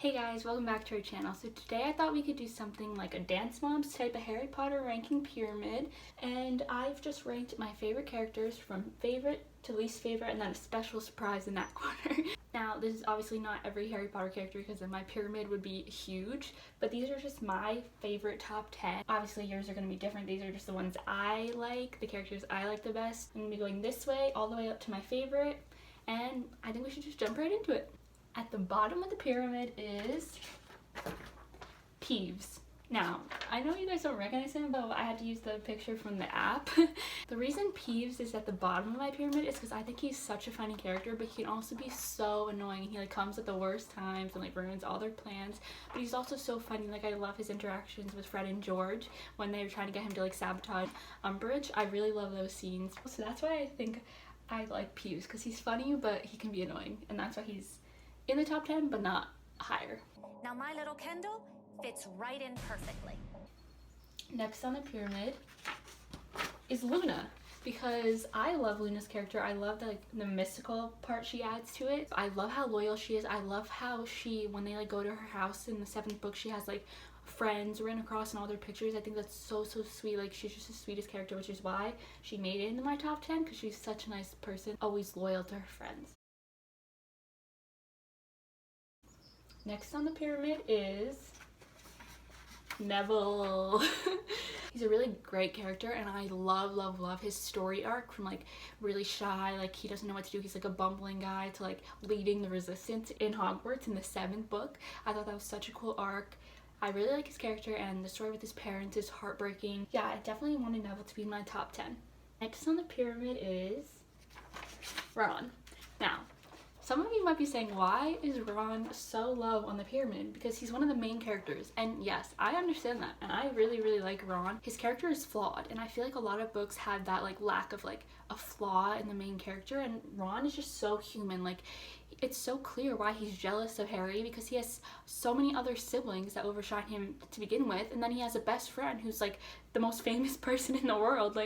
Hey guys, welcome back to our channel. So today I thought we could do something like a Dance Moms type of Harry Potter ranking pyramid, and I've just ranked my favorite characters from favorite to least favorite and then a special surprise in that corner. Now this is obviously not every Harry Potter character because then my pyramid would be huge, but these are just my favorite top 10. Obviously yours are going to be different. These are just the ones I like, the characters I like the best. I'm going to be going this way all the way up to my favorite, and I think we should just jump right into it. At the bottom of the pyramid is Peeves. Now, I know you guys don't recognize him, but I had to use the picture from the app. The reason Peeves is at the bottom of my pyramid is because I think he's such a funny character, but he can also be so annoying. He comes at the worst times and ruins all their plans, but he's also so funny. I love his interactions with Fred and George when they were trying to get him to sabotage Umbridge. I really love those scenes. So that's why I think I like Peeves, because he's funny, but he can be annoying, and that's why he's in the top 10, but not higher. Now my little Kendall fits right in perfectly. Next on the pyramid is Luna, because I love Luna's character. I love the mystical part she adds to it. I love how loyal she is. I love how she, when they go to her house in the 7th book, she has friends written across in all their pictures. I think that's so sweet. She's just the sweetest character, which is why she made it into my top 10, because she's such a nice person, always loyal to her friends. Next on the pyramid is Neville. He's a really great character, and I love his story arc from really shy, he doesn't know what to do. He's a bumbling guy to leading the resistance in Hogwarts in the 7th book. I thought that was such a cool arc. I really like his character, and the story with his parents is heartbreaking. Yeah, I definitely wanted Neville to be in my top 10. Next on the pyramid is Ron. Now, some of you might be saying, why is Ron so low on the pyramid? Because he's one of the main characters. And yes, I understand that. And I really like Ron. His character is flawed. And I feel a lot of books have that lack of a flaw in the main character. And Ron is just so human. It's so clear why he's jealous of Harry, because he has so many other siblings that overshine him to begin with. And then he has a best friend who's the most famous person in the world.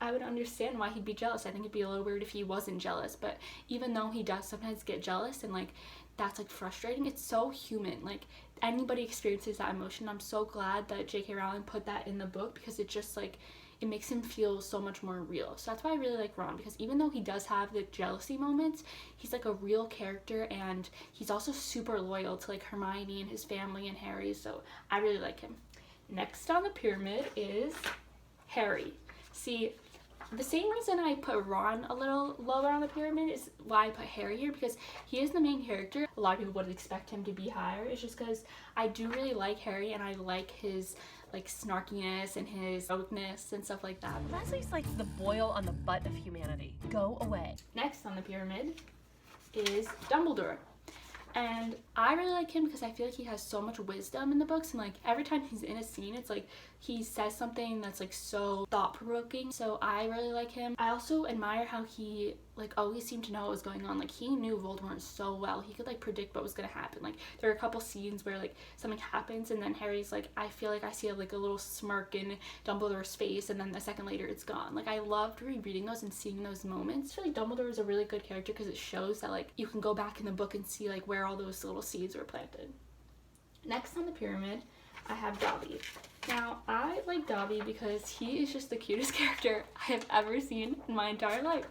I would understand why he'd be jealous. I think it'd be a little weird if he wasn't jealous, but even though he does sometimes get jealous and that's frustrating, it's so human. Anybody experiences that emotion. I'm so glad that J.K. Rowling put that in the book, because it just it makes him feel so much more real. So that's why I really like Ron, because even though he does have the jealousy moments, he's a real character, and he's also super loyal to Hermione and his family and Harry, so I really like him. Next on the pyramid is Harry. See, the same reason I put Ron a little lower on the pyramid is why I put Harry here, because he is the main character. A lot of people would expect him to be higher. It's just because I do really like Harry, and I like his snarkiness and his wokeness and stuff like that. Leslie's the boil on the butt of humanity. Go away. Next on the pyramid is Dumbledore. And I really like him because I feel he has so much wisdom in the books, and every time he's in a scene, it's he says something that's so thought-provoking. So I really like him. I also admire how he always seemed to know what was going on. He knew Voldemort so well. He could predict what was gonna happen. There are a couple scenes where something happens, and then Harry's I feel I see a little smirk in Dumbledore's face, and then a second later it's gone. I loved rereading those and seeing those moments. I feel Dumbledore is a really good character because it shows that you can go back in the book and see where all those little seeds were planted. Next on the pyramid, I have Dobby. Now, I like Dobby because he is just the cutest character I have ever seen in my entire life.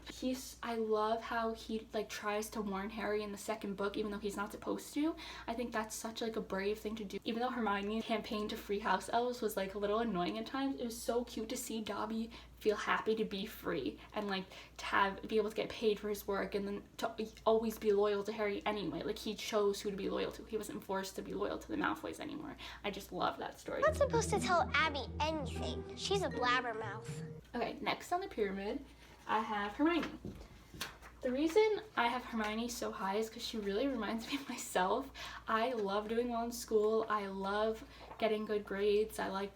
I love how he tries to warn Harry in the 2nd book, even though he's not supposed to. I think that's such a brave thing to do. Even though Hermione's campaign to free house elves was a little annoying at times, it was so cute to see Dobby feel happy to be free and to be able to get paid for his work, and then to always be loyal to Harry anyway. He chose who to be loyal to. He wasn't forced to be loyal to the Malfoys anymore. I just love that story. I'm not supposed to tell Abby anything. She's a blabbermouth. Okay, next on the pyramid, I have Hermione. The reason I have Hermione so high is because she really reminds me of myself. I love doing well in school. I love getting good grades. I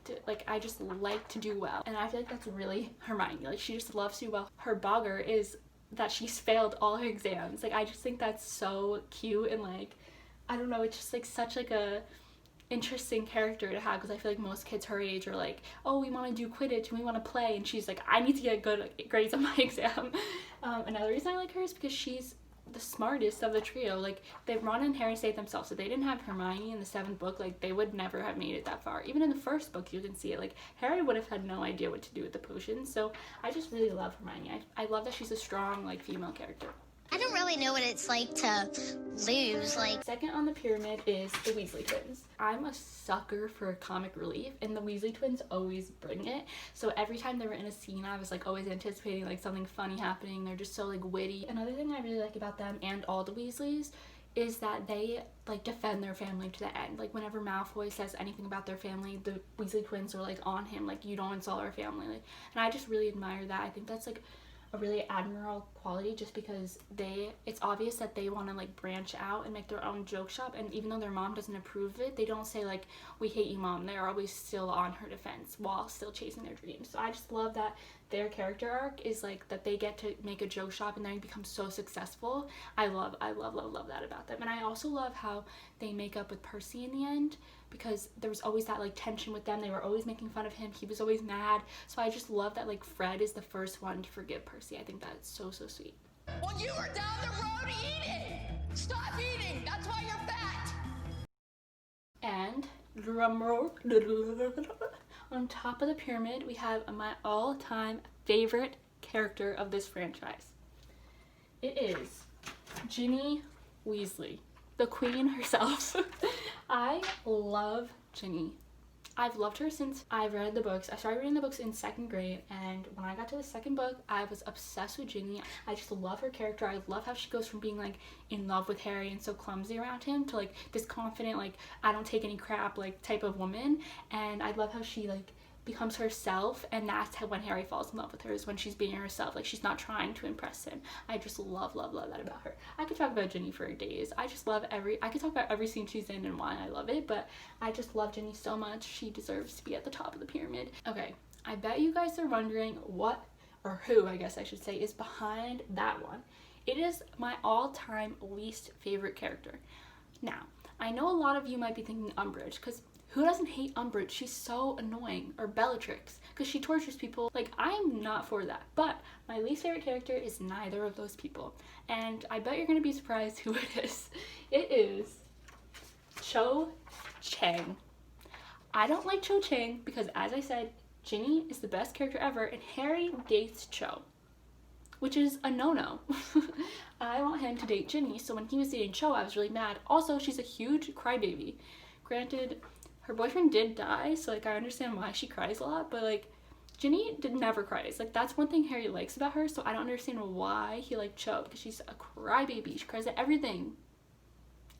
just like to do well. And I feel that's really Hermione. She just loves to do well. Her bugger is that she's failed all her exams. I just think that's so cute, and I don't know, it's just such a interesting character to have, because I feel most kids her age are oh, we want to do Quidditch and we want to play, and she's I need to get good grades on my exam. Another reason I like her is because she's the smartest of the trio. Like, Ron and Harry say it themselves, so they didn't have Hermione in the 7th book, like, they would never have made it that far. Even in the 1st book, you can see it. Like, Harry would have had no idea what to do with the potions. So I just really love Hermione. I love that she's a strong, like, female character. I don't really know what it's like to lose, like... Second on the pyramid is the Weasley twins. I'm a sucker for comic relief, and the Weasley twins always bring it. So every time they were in a scene, I was like always anticipating like something funny happening. They're just so like witty. Another thing I really like about them and all the Weasleys is that they like defend their family to the end. Like, whenever Malfoy says anything about their family, the Weasley twins are like on him, like, you don't insult our family. Like, and I just really admire that. I think that's like a really admirable quality, just because it's obvious that they want to like branch out and make their own joke shop, and even though their mom doesn't approve of it, they don't say like, we hate you, Mom. They're always still on her defense while still chasing their dreams. So I just love that their character arc is like that they get to make a joke shop and then become so successful. I love that about them. And I also love how they make up with Percy in the end, because there was always that like tension with them. They were always making fun of him. He was always mad. So I just love that like Fred is the first one to forgive Percy. I think that's so sweet. Well, you were down the road eating! Stop eating! That's why you're fat! And drumroll, on top of the pyramid, we have my all-time favorite character of this franchise. It is Ginny Weasley, the queen herself. I love Ginny. I've loved her since I've read the books. I started reading the books in 2nd grade, and when I got to the 2nd book, I was obsessed with Ginny. I just love her character. I love how she goes from being like in love with Harry and so clumsy around him to like this confident, like, I don't take any crap, like, type of woman. And I love how she like becomes herself, and that's how when Harry falls in love with her, is when she's being herself. Like, she's not trying to impress him. I just love that about her. I could talk about Ginny for days. I just love I could talk about every scene she's in and why I love it, but I just love Ginny so much. She deserves to be at the top of the pyramid. Okay, I bet you guys are wondering what, or who I guess I should say, is behind that one. It is my all-time least favorite character. Now, I know a lot of you might be thinking Umbridge, because who doesn't hate Umbridge? She's so annoying. Or Bellatrix, because she tortures people. Like, I'm not for that. But my least favorite character is neither of those people. And I bet you're going to be surprised who it is. It is Cho Chang. I don't like Cho Chang because, as I said, Ginny is the best character ever, and Harry dates Cho, which is a no-no. I want him to date Ginny, so when he was dating Cho, I was really mad. Also, she's a huge crybaby. Granted, her boyfriend did die, so like I understand why she cries a lot, but like Ginny never cries. Like, that's one thing Harry likes about her, so I don't understand why he liked Cho, because she's a crybaby. She cries at everything.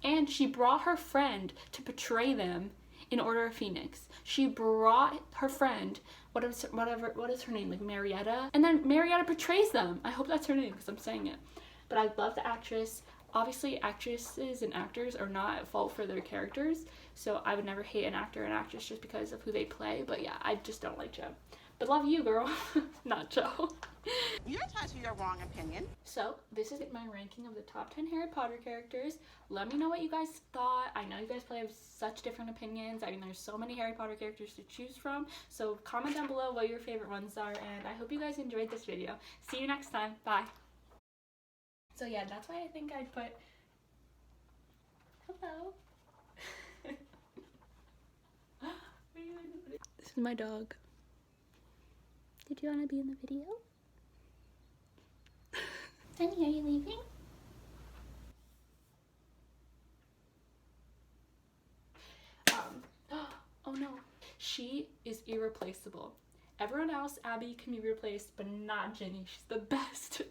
And she brought her friend to betray them in Order of Phoenix. She brought her friend, what is her name, like Marietta, and then Marietta betrays them. I hope that's her name because I'm saying it. But I love the actress. Obviously, actresses and actors are not at fault for their characters, so I would never hate an actor or an actress just because of who they play. But yeah, I just don't like Cho. But love you, girl. Not Cho. You're entitled to your wrong opinion. So this is my ranking of the top 10 Harry Potter characters. Let me know what you guys thought. I know you guys probably have such different opinions. I mean, there's so many Harry Potter characters to choose from. So comment down below what your favorite ones are, and I hope you guys enjoyed this video. See you next time. Bye. So yeah, that's why I think I'd put... Hello. This is my dog. Did you want to be in the video? Honey, are you leaving? Oh no. She is irreplaceable. Everyone else, Abby, can be replaced, but not Ginny. She's the best.